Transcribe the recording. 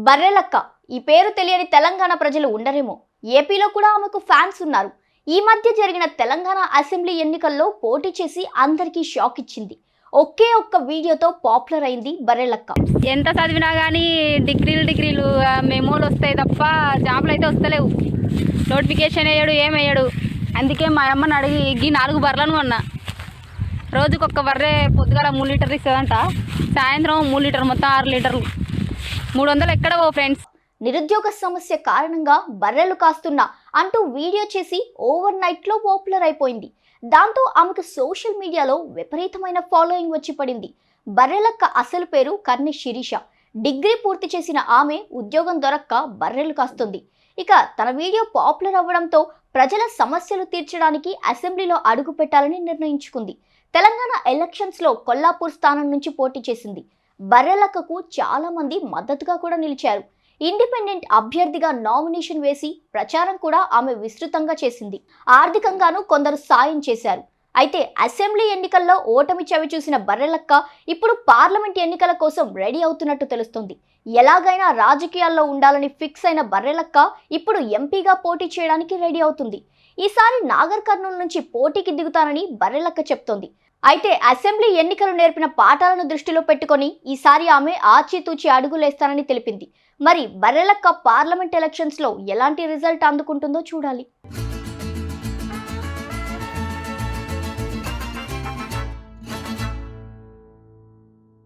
బర్రెలక్క ఈ పేరు తెలియని తెలంగాణ ప్రజలు ఉండరేమో. ఏపీలో కూడా ఆమెకు ఫ్యాన్స్ ఉన్నారు. ఈ మధ్య జరిగిన తెలంగాణ అసెంబ్లీ ఎన్నికల్లో పోటీ చేసి అందరికీ షాక్ ఇచ్చింది. ఒకే ఒక్క వీడియోతో పాపులర్ అయింది బర్రెలక్క. ఎంత చదివినా కానీ డిగ్రీలు మెమోలు వస్తాయి తప్ప జాబులు అయితే వస్తలేవు. నోటిఫికేషన్ వేయడు, ఏమయ్యాడు. అందుకే మా అమ్మని అడిగి ఈ 4 బర్రెలను కొన్నా. రోజుకొక్క బర్రె పొద్దుగాల 3 లీటర్లు ఇస్తుందంట, సాయంత్రం 3 లీటర్, మొత్తం 6 లీటర్లు. 300 ఎక్కడ ఓ ఫ్రెండ్స్. నిరుద్యోగ సమస్య కారణంగా బర్రెలు కాస్తున్నా అంటూ వీడియో చేసి ఓవర్ నైట్ లో పాపులర్ అయిపోయింది. దాంతో ఆమెకు సోషల్ మీడియాలో విపరీతమైన ఫాలోయింగ్ వచ్చి పడింది. బర్రెలక్క అసలు పేరు కర్ణి శిరీష. డిగ్రీ పూర్తి చేసిన ఆమె ఉద్యోగం దొరక్క బర్రెలు కాస్తుంది. ఇక తన వీడియో పాపులర్ అవ్వడంతో ప్రజల సమస్యలు తీర్చడానికి అసెంబ్లీలో అడుగు పెట్టాలని నిర్ణయించుకుంది. తెలంగాణ ఎలక్షన్స్ లో కొల్లాపూర్ స్థానం నుంచి పోటీ చేసింది. బర్రెలక్కకు చాలా మంది మద్దతుగా కూడా నిలిచారు. ఇండిపెండెంట్ అభ్యర్థిగా నామినేషన్ వేసి ప్రచారం కూడా ఆమె విస్తృతంగా చేసింది. ఆర్థికంగానూ కొందరు సాయం చేశారు. అయితే అసెంబ్లీ ఎన్నికల్లో ఓటమి చవి చూసిన బర్రెలక్క ఇప్పుడు పార్లమెంట్ ఎన్నికల కోసం రెడీ అవుతున్నట్టు తెలుస్తుంది. ఎలాగైనా రాజకీయాల్లో ఉండాలని ఫిక్స్ అయిన బర్రెలక్క ఇప్పుడు ఎంపీగా పోటీ చేయడానికి రెడీ అవుతుంది. ఈసారి నాగర్ కర్నూలు నుంచి పోటీకి దిగుతానని బర్రెలక్క చెప్తోంది. అయితే అసెంబ్లీ ఎన్నికలు నేర్పిన పాఠాలను దృష్టిలో పెట్టుకొని ఈసారి ఆమె ఆచితూచి అడుగులేస్తానని తెలిపింది. మరి బర్రెలక్క పార్లమెంట్ ఎలక్షన్స్ లో ఎలాంటి రిజల్ట్ అందుకుంటుందో చూడాలి.